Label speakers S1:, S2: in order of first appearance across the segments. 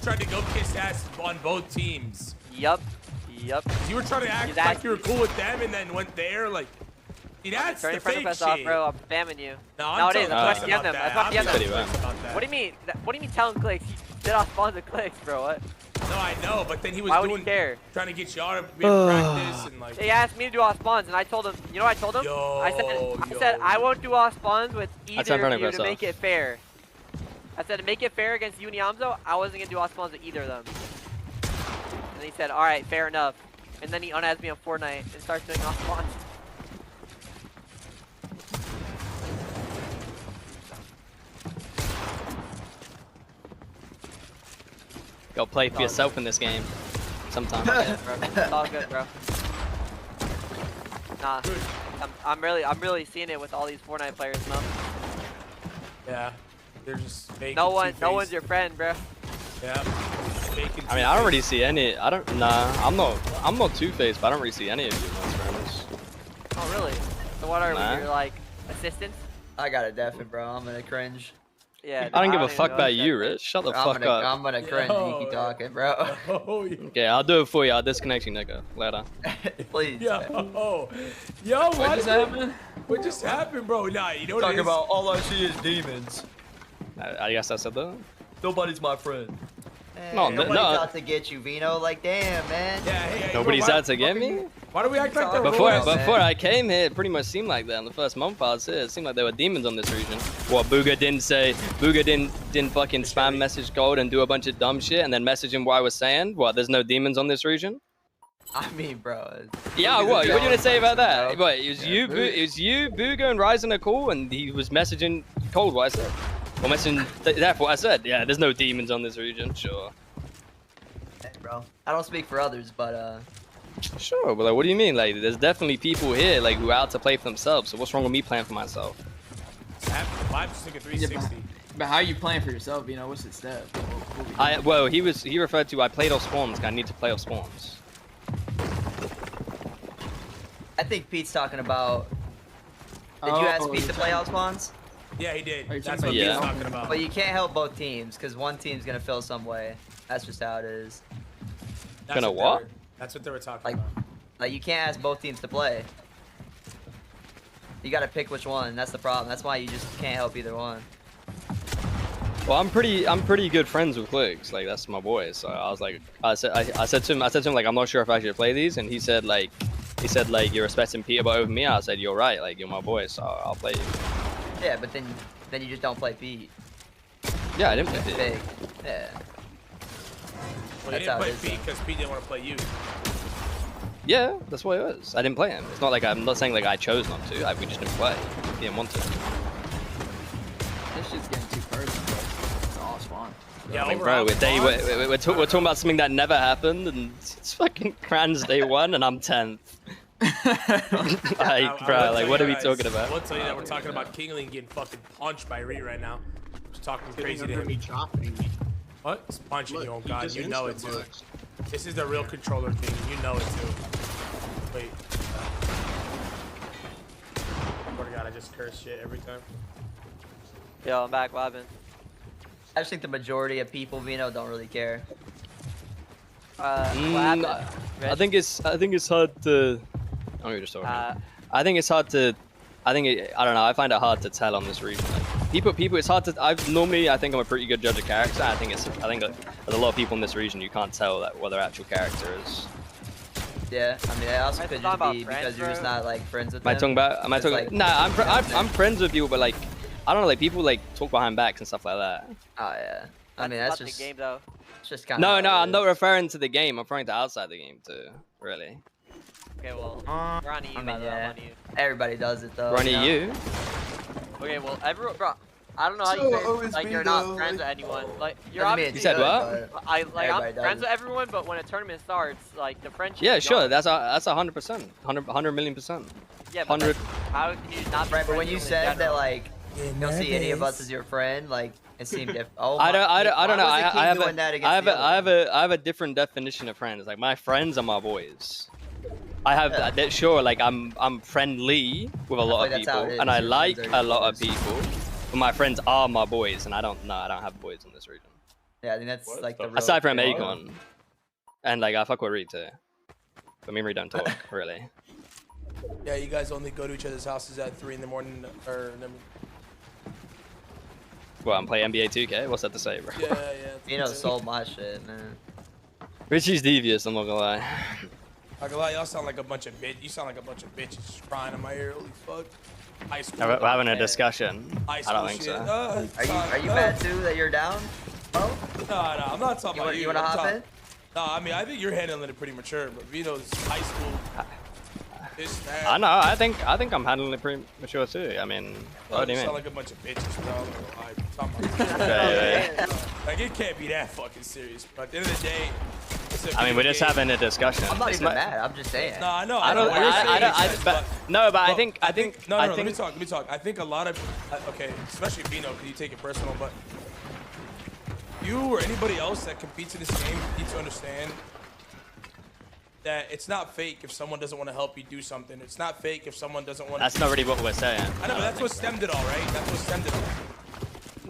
S1: tried to go kiss ass on both teams.
S2: Yep.
S1: You were trying to act like you were cool with them and then went there, like. See, that's the fake shit.
S2: Off, bro. I'm spamming you.
S1: No,
S2: it is. I'm talking to them.
S1: What
S2: do you mean? What do you mean telling clicks? He did off spawns and clicks, bro. What?
S1: No, I know, but then he was trying to get you out of practice and like.
S2: He asked me to do off spawns, and I told him. You know what I told him? I said I won't do off spawns with either of you to make it fair. I said to make it fair against you and Yamzo, I wasn't gonna do off spawns with either of them. And he said, all right, fair enough. And then he unadds me on Fortnite and starts doing off spawns.
S3: Go play for yourself in this game. Sometimes.
S2: It's all good, bro. Nah, I'm really seeing it with all these Fortnite players, man.
S1: Yeah, they're just fake.
S2: No one's your friend, bro.
S1: Yeah.
S3: I mean, I don't really see any. I'm not two-faced, but I don't really see any of you as friends.
S2: Oh, really? So what are we? You're like assistants?
S4: I got a deafen, bro. I'm gonna cringe.
S2: Yeah.
S3: I don't give a fuck about you, Rich. Shut the fuck up.
S4: I'm gonna cringe. You keep talking, bro.
S3: Okay, I'll do it for you. I'll disconnect you, nigga. Later.
S4: Please.
S1: Yo,
S5: what just happened?
S1: What just happened, bro? Nah, you know what it is?
S4: About all I see is demons.
S3: I guess I said that.
S4: Nobody's my friend. Nobody's out to get you, Vino. Like, damn, man.
S1: Yeah, hey,
S3: nobody's out to get me?
S1: Why do we act like that?
S3: Before I came here, it pretty much seemed like that. In the first month I was here, it seemed like there were demons on this region. What, Booga didn't say? Booga didn't fucking spam message Gold and do a bunch of dumb shit and then message him what I was saying? What, there's no demons on this region?
S4: I mean, bro.
S3: Yeah, what? What are you gonna say about that? What, it was you, Booga, and Ryzen are cool, and he was messaging Cold what I said. Or messaging that's what I said. Yeah, there's no demons on this region, sure.
S4: Hey, bro. I don't speak for others, but
S3: Sure, but like, what do you mean? Like, there's definitely people here like who are out to play for themselves. So what's wrong with me playing for myself?
S1: I'm just thinking 360.
S5: But how are you playing for yourself? You know, what's the step?
S3: Well, he referred to I played off spawns. I need to play off spawns.
S4: I think Pete's talking about. Did you ask Pete to play off spawns?
S1: Yeah, he did. That's what he's talking about.
S4: But you can't help both teams because one team's gonna fill some way. That's just how it is.
S3: Gonna what?
S1: That's what they were talking about.
S4: Like you can't ask both teams to play. You gotta pick which one. That's the problem. That's why you just can't help either one.
S3: Well, I'm pretty good friends with Clicks. Like that's my boy. So I was like, I said to him like I'm not sure if I should play these, and he said like you're respecting Peter but over me. I said you're right. Like you're my boy, so I'll play you.
S4: Yeah, but then you just don't play Pete.
S3: Yeah, I didn't play Pete.
S4: Yeah.
S1: Well, you didn't play Pete because Pete didn't want to play you.
S3: Yeah, that's what it was. I didn't play him. It's not like I'm not saying like I chose not to. We just didn't play. He didn't want to.
S5: This shit's getting too personal, bro. It's all spawn.
S1: Yeah,
S3: like, bro, we're talking about something that never happened, and it's fucking Kran's day 1, and I'm 10th. Like, bro, like, what are we talking about?
S1: I will tell you that we're talking about Kingling getting fucking punched by REET right now. Just talking crazy to him. What? It's punching you, oh god, you know it too. This is the real controller thing, you know it too. Wait. I swear to god, I just curse shit every time.
S2: Yo, I'm back, Robin.
S4: I just think the majority of people, Vino, don't really care.
S2: What happened?
S3: I think it's hard to. I'm just talking. I think it's hard to. I don't know. I find it hard to tell on this region. Like, people. It's hard to. I think I'm a pretty good judge of character. I think that there's a lot of people in this region you can't tell that what their actual character is.
S4: Yeah, I mean, it also could just be because you're just not like friends with them.
S3: Am I talking? Like, nah, I'm friends with people, but like, I don't know, like people like talk behind backs and stuff like that.
S4: Oh yeah. I mean, that's just
S2: the game though.
S4: It's just kind of.
S3: No, I'm not referring to the game. I'm referring to outside the game too. Really.
S2: Okay, well, we're on EU.
S4: I mean, yeah. Everybody does it though.
S3: We're on EU.
S2: Okay, well, everyone, bro. I don't know how you say like you're not friends with anyone. Like you're obviously.
S3: You said what?
S2: I'm friends with everyone, but when a tournament starts, like the friendship.
S3: Yeah, sure. That's 100%. 100 million%.
S2: Yeah, but 100. How can you not?
S4: Right, but when you said that, like, you don't see any of us as your friend, like, it seemed different. Oh,
S3: I don't know. I have a different definition of friends. Like my friends are my boys. I have that. Sure, like I'm friendly with a lot of people, and I like a lot of people. But my friends are my boys, and I don't have boys in this region.
S4: Yeah, I think that's like the real
S3: aside from Aegon, and like I fuck with REET too, but me and REET don't talk really.
S1: Yeah, you guys only go to each other's houses at 3 in the morning, or
S3: Well, I'm playing NBA 2K. What's that to say, bro?
S1: yeah.
S4: You know, sold my shit, man.
S3: Richie's devious. I'm not gonna lie.
S1: Not gonna lie, y'all sound like a bunch of bitches. You sound like a bunch of bitches crying in my ear. Holy fuck. High school.
S3: We're having a discussion. I don't think so.
S4: Are you mad too that you're down? Oh?
S1: No, I'm not talking about you.
S4: You wanna hop in?
S1: No, I mean I think you're handling it pretty mature, but Vito's high school.
S3: I know. I think I'm handling it pretty mature too. I mean, what do you mean?
S1: Sound like a bunch of bitches, bro. Like it can't be that fucking serious. But at the end of the day,
S3: I mean, we're just having a discussion.
S4: I'm not even mad. I'm just saying.
S1: No, I know.
S3: I think.
S1: No, let me talk. I think a lot of, okay, especially Vino, because you take it personal, but you or anybody else that competes in this game need to understand that it's not fake if someone doesn't want to help you do something. It's not fake if someone doesn't want to.
S3: That's not really what we're saying.
S1: I know, but that's what stemmed it all, right? That's what stemmed it all.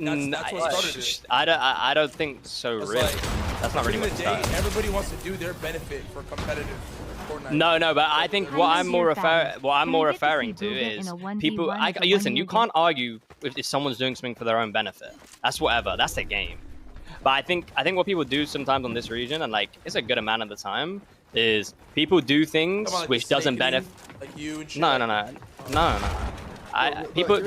S1: That's what started it.
S3: I don't think so, really.
S1: Like,
S3: that's not really what started.
S1: Everybody wants to do their benefit for competitive Fortnite.
S3: No, but I think what I'm more referring to is people. Listen, you can't argue if someone's doing something for their own benefit. That's whatever. That's the game. But I think what people do sometimes on this region, and like it's a good amount of the time, is people do things
S1: like
S3: which doesn't benefit.
S1: Like you and shit.
S3: No. People.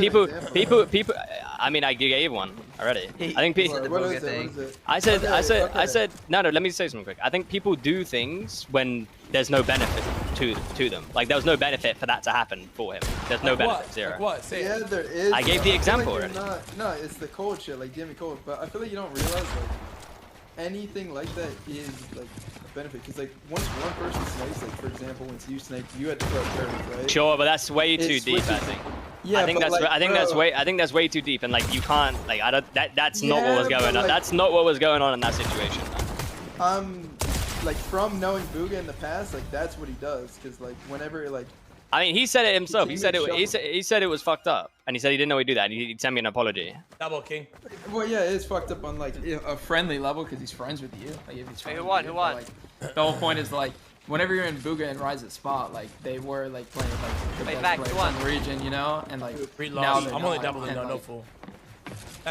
S3: I mean, I gave one already. I think people.
S5: What is it?
S3: I said. No. Let me say something quick. I think people do things when there's no benefit to them. Like there was no benefit for that to happen for him. There's no benefit. Zero.
S1: Like what? Say
S5: yeah,
S1: it.
S5: there is.
S3: I gave the example already.
S5: No, it's the cold shit, like Jimmy Cold. But I feel like you don't realize like anything like that is like a benefit. Because like once one person snakes, like for example, once you snake, you had to throw turtles, right?
S3: Sure, but that's way too deep. I think.
S5: Yeah,
S3: I think that's way too deep, and like you can't like I don't that's not what was going on. Like, that's not what was going on in that situation.
S5: Like from knowing Booga in the past, like that's what he does. Cause like whenever like.
S3: I mean, he said it himself. He said it was fucked up, and he said he didn't know he'd do that. And he'd send me an apology.
S1: Double king.
S5: Well, yeah, it's fucked up on like a friendly level because he's friends with you. Like if he's friends
S2: who won?
S5: Like, the whole point is like. Whenever you're in Booga and Rise's spot, like they were like playing like the best players in the region, you know, and like now
S1: I'm only doubling, no fool.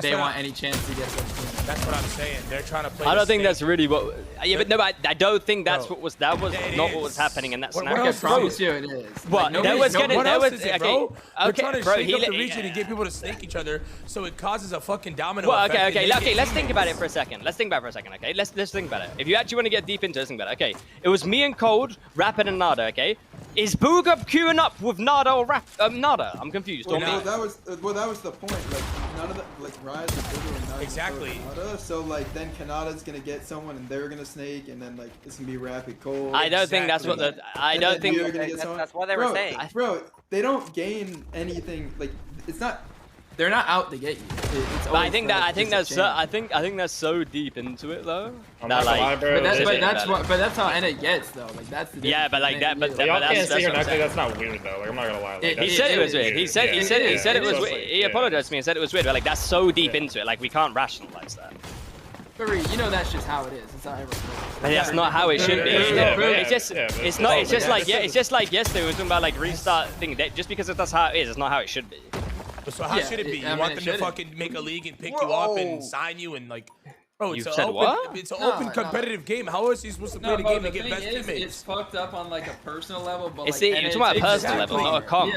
S5: They want any chance to get a good team.
S1: That's what I'm saying. They're trying to play.
S3: I don't think that's really what. Yeah, but no, I don't think that's what was. That was not what was happening in that scenario.
S5: I promise you, it is.
S3: What?
S1: Like,
S3: there was gonna.
S1: What
S3: there
S1: else
S3: was.
S1: is it, bro? We're trying to shake up the region and get people to snake each other, so it causes a fucking domino effect.
S3: Okay. Let's think about it for a second. Okay, let's think about it. If you actually want to get deep into it, think about it. Okay, it was me and Cold, Rapid and Nada. Okay, is Booga queuing up with Nada or Nada? I'm confused.
S5: Well, that was the point. Like none of the like Rise and Booga and Nada.
S1: Exactly.
S5: So like then Kanada's gonna get someone and they're gonna snake and then like it's gonna be Rapid Cold.
S3: I don't think that's what the. I don't think.
S2: That's what they were saying.
S5: Bro, they don't gain anything. Like it's not. They're not out to get you.
S3: But I think that's so deep into it though. That, like,
S5: but that's how NA gets though. Like that's the
S3: yeah, but like that. But
S6: y'all can't say you're not. That's not weird though. Like I'm not gonna lie. Like,
S3: he said it was weird. He said it was weird. He apologized to me and said it was weird. But like that's so deep into it. Like we can't rationalize that.
S5: But you know that's just how it is. It's how everyone plays.
S3: But that's not how it should be. It's just like yesterday we were talking about like restart thing. Just because that's how it is, it's not how it should be.
S1: So how should it be? You want them to fucking make a league and pick you up and sign you and like, bro, it's an open competitive game. How else are you supposed to play the game and get best teammates?
S5: It's fucked up on like a personal level, but
S3: like you're talking about a personal level, not a comp.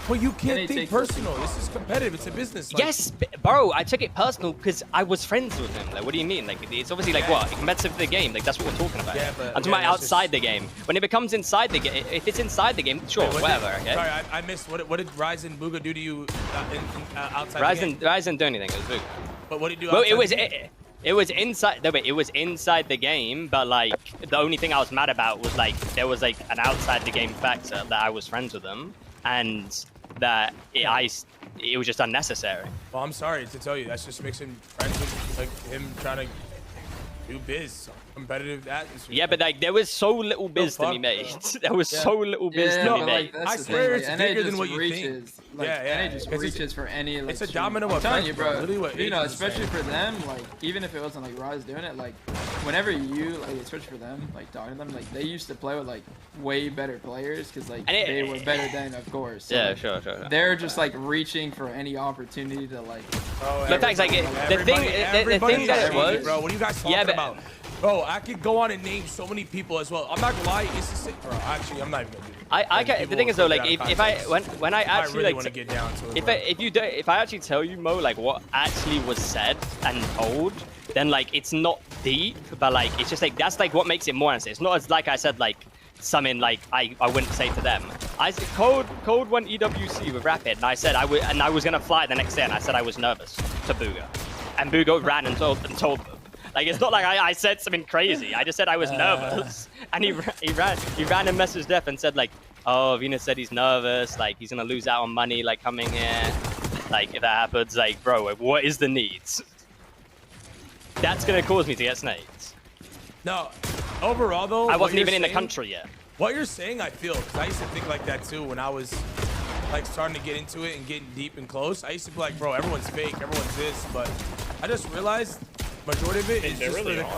S1: Well, you can't think personal. This is competitive. It's a business.
S3: Yes, bro, I took it personal because I was friends with him. Like, what do you mean? Like, it's obviously like what competitive to the game. Like that's what we're talking about.
S1: Yeah, but
S3: I'm talking about outside the game. When it becomes inside the game, if it's inside the game, sure, whatever. Okay.
S1: Sorry, I missed. What did Ryze and Booga do to you outside the game?
S3: Ryze didn't do anything. It was Booga.
S1: But what did you do?
S3: Well, it was inside. No, wait, it was inside the game, but like the only thing I was mad about was like there was like an outside the game factor that I was friends with them, and that it was just unnecessary.
S1: Well, I'm sorry to tell you, that just makes him friends with like him trying to do biz, competitive atmosphere.
S3: Yeah, but like there was so little biz to be made. There was so little biz to be made.
S1: I swear it's bigger than what you think.
S5: like NA just reaches for any. Like,
S1: it's a domino effect.
S5: I'm telling you, bro.
S1: What
S5: you know, especially for them, like even if it wasn't like Rise doing it, like whenever you like, especially for them, like talking to them, like they used to play with like way better players because like they were better than, of course. So,
S3: yeah,
S5: like,
S3: sure.
S5: They're just like reaching for any opportunity to like.
S3: The fact, like the thing that it was,
S1: bro. What are you guys talking about? Bro, I could go on and name so many people as well. I'm not gonna lie, it's the same. Bro, actually, I'm not even gonna do it.
S3: I get the thing is though, like if I when I actually
S1: really
S3: like
S1: want to get down to it,
S3: if I actually tell you, Mo, like what actually was said and told, then like it's not deep, but like it's just like that's like what makes it more honest. It's not as like I said like something like I wouldn't say to them. I said Code went EWC with Rapid, and I said I was gonna fly the next day, and I said I was nervous to Booga, and Booga ran and told them. Like it's not like I said something crazy. I just said I was nervous, and he ran and messaged Def and said like, oh, Venus said he's nervous, like he's gonna lose out on money, like coming here, like if that happens, like bro, what is the needs? That's gonna cause me to get snaked.
S1: No, overall though,
S3: I wasn't even in the country yet.
S1: What you're saying, I feel, because I used to think like that too when I was like starting to get into it and getting deep and close. I used to be like, bro, everyone's fake, everyone's this, but I just realized majority of it is just for the